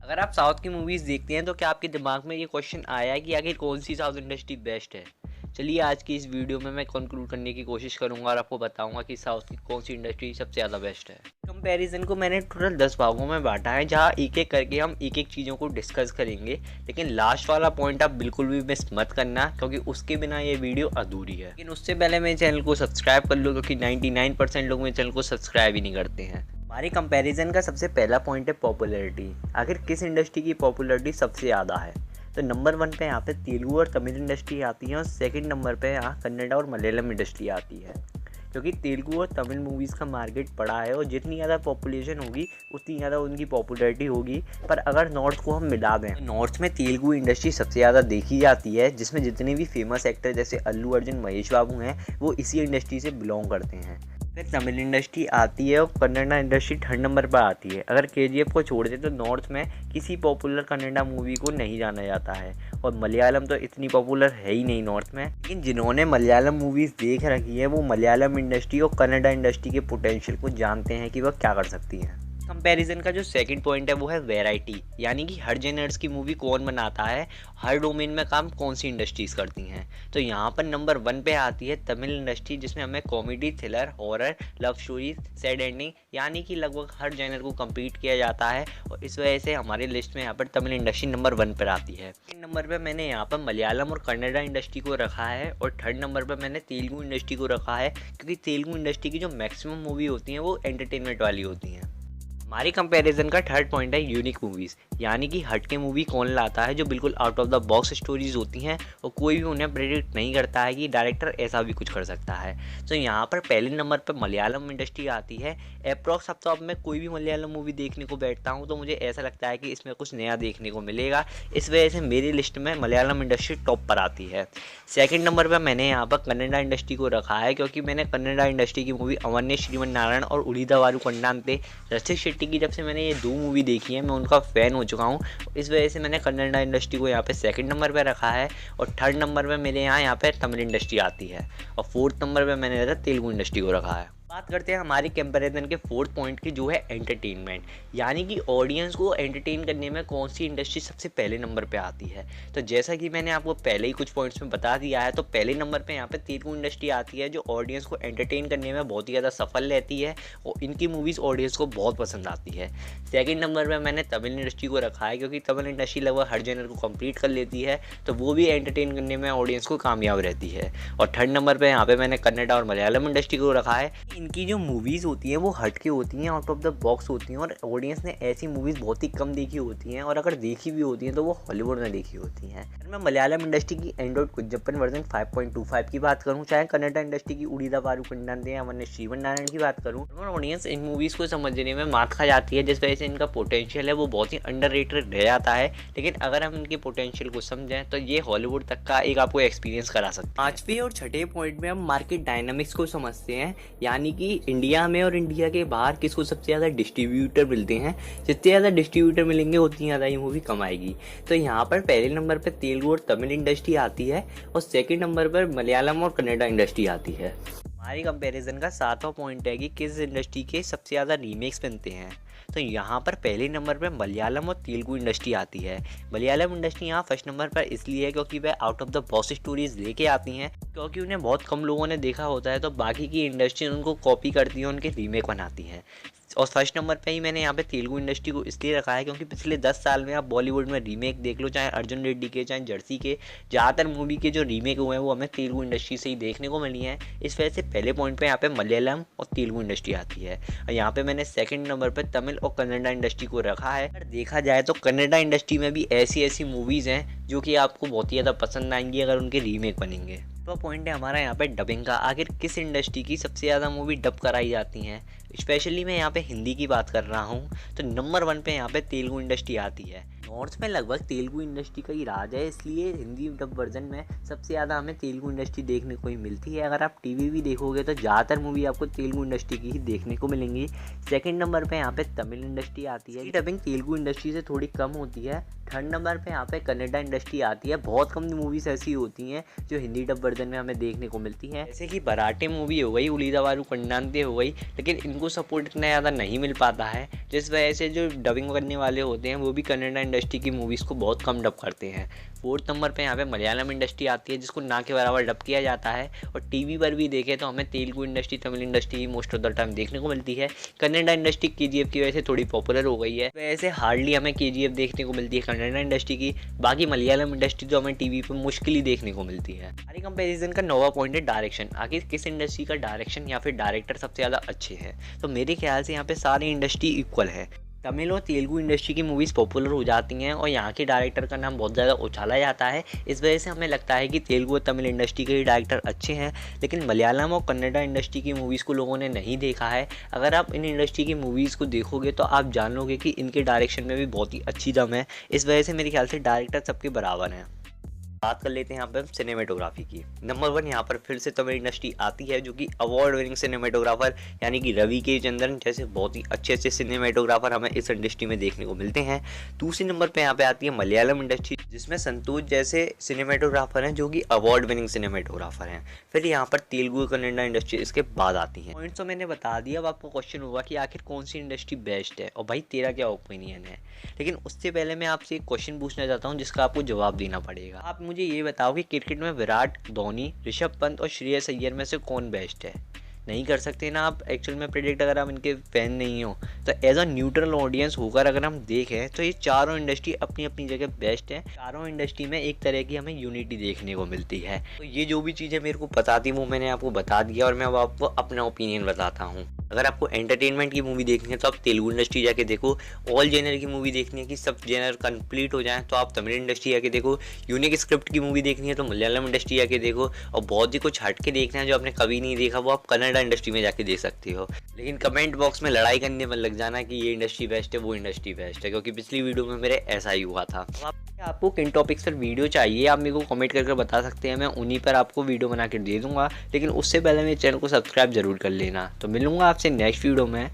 अगर आप साउथ की मूवीज़ देखते हैं तो क्या आपके दिमाग में ये क्वेश्चन आया है कि आखिर कौन सी साउथ इंडस्ट्री बेस्ट है? चलिए आज की इस वीडियो में मैं कंक्लूड करने की कोशिश करूंगा और आपको बताऊंगा कि साउथ की कौन सी इंडस्ट्री सबसे ज़्यादा बेस्ट है। कंपैरिजन को मैंने टोटल 10 भागों में बांटा है, जहां एक एक करके हम एक एक चीज़ों को डिस्कस करेंगे। लेकिन लास्ट वाला पॉइंट आप बिल्कुल भी मिस मत करना, क्योंकि उसके बिना ये वीडियो अधूरी है। लेकिन उससे पहले मेरे चैनल को सब्सक्राइब कर लो, क्योंकि 99% लोग मेरे चैनल को सब्सक्राइब ही नहीं करते हैं। हमारे कंपैरिजन का सबसे पहला पॉइंट है पॉपुलैरिटी। आखिर किस इंडस्ट्री की पॉपुलैरिटी सबसे ज़्यादा है? तो नंबर 1 पे यहाँ पे तेलुगु और तमिल इंडस्ट्री आती है, और सेकंड नंबर पे यहाँ कन्नड़ा और मलयालम इंडस्ट्री आती है। क्योंकि तेलुगु और तमिल मूवीज़ का मार्केट बड़ा है, और जितनी ज़्यादा पॉपुलेशन होगी उतनी ज़्यादा उनकी पॉपुलैरिटी होगी। पर अगर नॉर्थ को हम मिला दें तो नॉर्थ में तेलुगु इंडस्ट्री सबसे ज़्यादा देखी जाती है, जिसमें जितने भी फेमस एक्टर जैसे अल्लू अर्जुन, महेश बाबू हैं, वो इसी इंडस्ट्री से बिलोंग करते हैं। फिर तमिल इंडस्ट्री आती है, और कन्नड़ा इंडस्ट्री थर्ड नंबर पर आती है। अगर केजीएफ को छोड़ दे तो नॉर्थ में किसी पॉपुलर कन्नड़ा मूवी को नहीं जाना जाता है, और मलयालम तो इतनी पॉपुलर है ही नहीं नॉर्थ में। लेकिन जिन्होंने मलयालम मूवीज़ देख रखी है वो मलयालम इंडस्ट्री और कन्नड़ा इंडस्ट्री के पोटेंशियल को जानते हैं कि वह क्या कर सकती हैं। कंपैरिजन का जो सेकंड पॉइंट है वो है वैरायटी, यानी कि हर जेनर्स की मूवी कौन बनाता है, हर डोमेन में काम कौन सी इंडस्ट्रीज़ करती हैं। तो यहाँ पर नंबर 1 पे आती है तमिल इंडस्ट्री, जिसमें हमें comedy, thriller, horror, love stories, sad ending, यानी कि लगभग हर जेनर को कम्पीट किया जाता है। और इस वजह से हमारे लिस्ट में यहाँ पर तमिल इंडस्ट्री नंबर 1 पर आती है। सेकंड नंबर पर मैंने यहाँ पर मलयालम और कन्नड़ा इंडस्ट्री को रखा है, और थर्ड नंबर पर मैंने तेलुगु इंडस्ट्री को रखा है, क्योंकि तेलुगु इंडस्ट्री की जो मैक्सिमम मूवी होती हैं वो एंटरटेनमेंट वाली होती हैं। हमारी कंपैरिजन का थर्ड पॉइंट है यूनिक मूवीज़, यानी कि हटके मूवी कौन लाता है, जो बिल्कुल out of the box stories होती हैं और कोई भी उन्हें प्रेडिक्ट नहीं करता है कि डायरेक्टर ऐसा भी कुछ कर सकता है। तो यहाँ पर पहले नंबर पर मलयालम इंडस्ट्री आती है। अप्रॉक्स अब तो अब मैं कोई भी मलयालम मूवी देखने को बैठता हूँ तो मुझे ऐसा लगता है कि इसमें कुछ नया देखने को मिलेगा। इस वजह से मेरी लिस्ट में मलयालम इंडस्ट्री टॉप पर आती है। सेकेंड नंबर पर मैंने यहाँ पर कन्नड़ा इंडस्ट्री को रखा है, क्योंकि मैंने कन्नड़ा इंडस्ट्री की मूवी अवन्य श्रीमन नारायण और उड़ीदा वारू कंडांते रसिक की जब से मैंने ये 2 मूवी देखी है मैं उनका फ़ैन हो चुका हूँ। इस वजह से मैंने कन्नड़ा इंडस्ट्री को यहाँ पे सेकंड नंबर पे रखा है, और थर्ड नंबर पे मेरे यहाँ पे तमिल इंडस्ट्री आती है, और फोर्थ नंबर पे मैंने तेलुगु इंडस्ट्री को रखा है। बात करते हैं हमारी कंपैरिजन के फोर्थ पॉइंट की, जो है एंटरटेनमेंट, यानी कि ऑडियंस को एंटरटेन करने में कौन सी इंडस्ट्री सबसे पहले नंबर पे आती है। तो जैसा कि मैंने आपको पहले ही कुछ पॉइंट्स में बता दिया है, तो पहले नंबर पे यहाँ पे तेलुगु इंडस्ट्री आती है, जो ऑडियंस को एंटरटेन करने में बहुत ही ज़्यादा सफल रहती है, और इनकी मूवीज़ ऑडियंस को बहुत पसंद आती है। सेकेंड नंबर पर मैंने तमिल इंडस्ट्री को रखा है, क्योंकि तमिल इंडस्ट्री लगभग हर जेनर को कंप्लीट कर लेती है, तो वो भी एंटरटेन करने में ऑडियंस को कामयाब रहती है। और थर्ड नंबर पर यहाँ पे मैंने कन्नड़ा और मलयालम इंडस्ट्री को रखा है। इनकी जो मूवीज़ होती हैं वो हटके होती हैं, आउट ऑफ द बॉक्स होती हैं, और ऑडियंस ने ऐसी मूवीज़ बहुत ही कम देखी होती हैं, और अगर देखी भी होती हैं तो वो हॉलीवुड में देखी होती हैं। अगर मैं मलयालम इंडस्ट्री की एंड्रॉइड कुंजप्पन वर्जन 5.25 की बात करूँ, चाहे कन्नड़ा इंडस्ट्री की उड़ीदा वारू कंडांते या वन्य श्रीवन नारायण की बात करूँ, ऑडियंस इन मूवीज़ को समझने में मात खा जाती है, जिस वजह से इनका पोटेंशियल है वो बहुत ही अंडररेटेड रह जाता है। लेकिन अगर हम इनके पोटेंशियल को समझें तो ये हॉलीवुड तक का एक आपको एक्सपीरियंस करा सकते हैं। पाँचवें और छठे पॉइंट में हम मार्केट डायनामिक्स को समझते हैं, यानी कि इंडिया में और इंडिया के बाहर किसको सबसे ज़्यादा डिस्ट्रीब्यूटर मिलते हैं। जितने ज़्यादा डिस्ट्रीब्यूटर मिलेंगे उतनी ज़्यादा ये मूवी कमाएगी। तो यहाँ पर पहले नंबर पर तेलुगु और तमिल इंडस्ट्री आती है, और सेकंड नंबर पर मलयालम और कन्नड़ा इंडस्ट्री आती है। हमारी कंपैरिजन का सातवां पॉइंट है कि किस इंडस्ट्री के सबसे ज़्यादा रीमेक्स बनते हैं। तो यहाँ पर पहले नंबर पर मलयालम और तेलुगु इंडस्ट्री आती है। मलयालम इंडस्ट्री यहाँ फर्स्ट नंबर पर इसलिए है क्योंकि वह out of the box stories लेके आती हैं, क्योंकि उन्हें बहुत कम लोगों ने देखा होता है, तो बाकी की इंडस्ट्री उनको कॉपी करती है, उनके रीमेक बनाती हैं। और फर्स्ट नंबर पे ही मैंने यहाँ पे तेलुगु इंडस्ट्री को इसलिए रखा है क्योंकि पिछले 10 साल में आप बॉलीवुड में रीमेक देख लो, चाहे अर्जुन रेड्डी के, चाहे जर्सी के, ज़्यादातर मूवी के जो रीमेक हुए हैं वो हमें तेलुगु इंडस्ट्री से ही देखने को मिली हैं। इस वजह से पहले पॉइंट पे यहाँ पे मलयालम और तेलुगु इंडस्ट्री आती है, और यहाँ पे मैंने सेकंड नंबर पर तमिल और कन्नड़ा इंडस्ट्री को रखा है। अगर देखा जाए तो कन्नड़ा इंडस्ट्री में भी ऐसी ऐसी मूवीज़ हैं जो कि आपको बहुत ही ज़्यादा पसंद आएंगी अगर उनके रीमेक बनेंगे। तो पॉइंट है हमारा यहाँ पे डबिंग का, आखिर किस इंडस्ट्री की सबसे ज़्यादा मूवी डब कराई जाती हैं। स्पेशली मैं यहाँ पे हिंदी की बात कर रहा हूँ, तो नंबर 1 पे यहाँ पे तेलुगु इंडस्ट्री आती है। नॉर्थ में लगभग तेलुगु इंडस्ट्री का ही राज है, इसलिए हिंदी डब वर्जन में सबसे ज़्यादा हमें तेलुगु इंडस्ट्री देखने को ही मिलती है। अगर आप टीवी भी देखोगे तो ज़्यादातर मूवी आपको तेलुगु इंडस्ट्री की ही देखने को मिलेंगी। सेकंड नंबर पे यहाँ पे तमिल इंडस्ट्री आती है, डबिंग तेलुगु इंडस्ट्री से थोड़ी कम होती है। थर्ड नंबर पे यहाँ पे कन्नड़ा इंडस्ट्री आती है। बहुत कम मूवीज़ ऐसी होती हैं जो हिंदी डब वर्जन में हमें देखने को मिलती हैं, जैसे कि बराटे मूवी हो गई, उलीदावारू कन्नांते हो गई, लेकिन इनको सपोर्ट इतना ज़्यादा नहीं मिल पाता है, जिस वजह से जो डबिंग करने वाले होते हैं वो भी कन्नड़ा इंडस्ट्री की मूवीज़ को बहुत कम डब करते हैं। फोर्थ नंबर पे यहाँ पे मलयालम इंडस्ट्री आती है, जिसको ना के बराबर डब किया जाता है। और टीवी पर भी देखें तो हमें Telugu industry, Tamil industry most of the time देखने को मिलती है। कन्नड़ा इंडस्ट्री KGF की वजह से थोड़ी पॉपुलर हो गई है, वैसे हार्डली हमें KGF देखने को मिलती है कन्नड़ा इंडस्ट्री की। बाकी मलयालम इंडस्ट्री तो हमें टीवी पर मुश्किल ही देखने को मिलती है। हमारी कंपैरिजन का नौवां पॉइंट है डायरेक्शन। आखिर किस इंडस्ट्री का डायरेक्शन या फिर डायरेक्टर सबसे ज़्यादा अच्छे हैं? तो मेरे ख्याल से यहाँ पे सारी इंडस्ट्री इक्वल है। तमिल और तेलुगु इंडस्ट्री की मूवीज़ पॉपुलर हो जाती हैं और यहाँ के डायरेक्टर का नाम बहुत ज़्यादा उछाला जाता है। इस वजह से हमें लगता है कि तेलुगु और तमिल इंडस्ट्री के ही डायरेक्टर अच्छे हैं, लेकिन मलयालम और कन्नड़ा इंडस्ट्री की मूवीज़ को लोगों ने नहीं देखा है। अगर आप इन इंडस्ट्री की मूवीज़ को देखोगे तो आप जान लोगे कि इनके डायरेक्शन में भी बहुत ही अच्छी दम है। इस वजह से मेरे ख्याल से डायरेक्टर सबके बराबर हैं। बात कर लेते हैं यहाँ पर सिनेमेटोग्राफी की। नंबर 1 यहाँ पर फिर से तमिल इंडस्ट्री आती है, जो कि अवार्ड विनिंग सिनेमेटोग्राफर यानी कि रवि के चंद्रन जैसे बहुत ही अच्छे अच्छे सिनेमेटोग्राफर हमें इस इंडस्ट्री में देखने को मिलते हैं। दूसरे नंबर पे यहाँ पे आती है मलयालम इंडस्ट्री, जिसमें संतोष जैसे सिनेमेटोग्राफर हैं जो कि अवार्ड विनिंग सिनेमेटोग्राफर हैं। फिर यहाँ पर तेलुगु कन्नड़ा इंडस्ट्री इसके बाद आती है। पॉइंट्स तो मैंने बता दिया। अब आपको क्वेश्चन होगा कि आखिर कौन सी इंडस्ट्री बेस्ट है, और भाई तेरा क्या ओपिनियन है। लेकिन उससे पहले मैं आपसे एक क्वेश्चन पूछना चाहता हूँ जिसका आपको जवाब देना पड़ेगा। आप मुझे ये बताओ कि क्रिकेट में विराट, धोनी, ऋषभ पंत और श्रेयस अय्यर में से कौन बेस्ट है? नहीं कर सकते ना आप एक्चुअल में प्रेडिक्ट, अगर आप इनके फैन नहीं हो तो। एज अ न्यूट्रल ऑडियंस होकर अगर हम देखें तो ये चारों इंडस्ट्री अपनी अपनी जगह बेस्ट है। चारों इंडस्ट्री में एक तरह की हमें यूनिटी देखने को मिलती है। तो ये जो भी चीज़ें मेरे को पता थी वो मैंने आपको बता दिया, और मैं अब आपको अपना ओपिनियन बताता हूँ। अगर आपको एंटरटेनमेंट की मूवी देखनी है तो आप तेलुगु इंडस्ट्री जाके देखो। ऑल जेनर की मूवी देखनी है कि सब जेनर कंप्लीट हो जाए तो आप तमिल इंडस्ट्री जाके देखो। यूनिक स्क्रिप्ट की मूवी देखनी है तो मलयालम इंडस्ट्री जाके देखो। और बहुत ही कुछ हट के देखना है जो आपने कभी नहीं देखा वो आप कन्नड़ा इंडस्ट्री में जाके देख सकते हो। लेकिन कमेंट बॉक्स में लड़ाई करने में लग जाना कि ये इंडस्ट्री बेस्ट है वो इंडस्ट्री बेस्ट है, क्योंकि पिछली वीडियो में मेरे ऐसा ही हुआ था। आपको किन टॉपिक्स पर वीडियो चाहिए आप मेरे को कमेंट करके बता सकते हैं, मैं उन्हीं पर आपको वीडियो बना कर दे दूंगा। लेकिन उससे पहले मेरे चैनल को सब्सक्राइब जरूर कर लेना। तो मिलूंगा आपसे नेक्स्ट वीडियो में।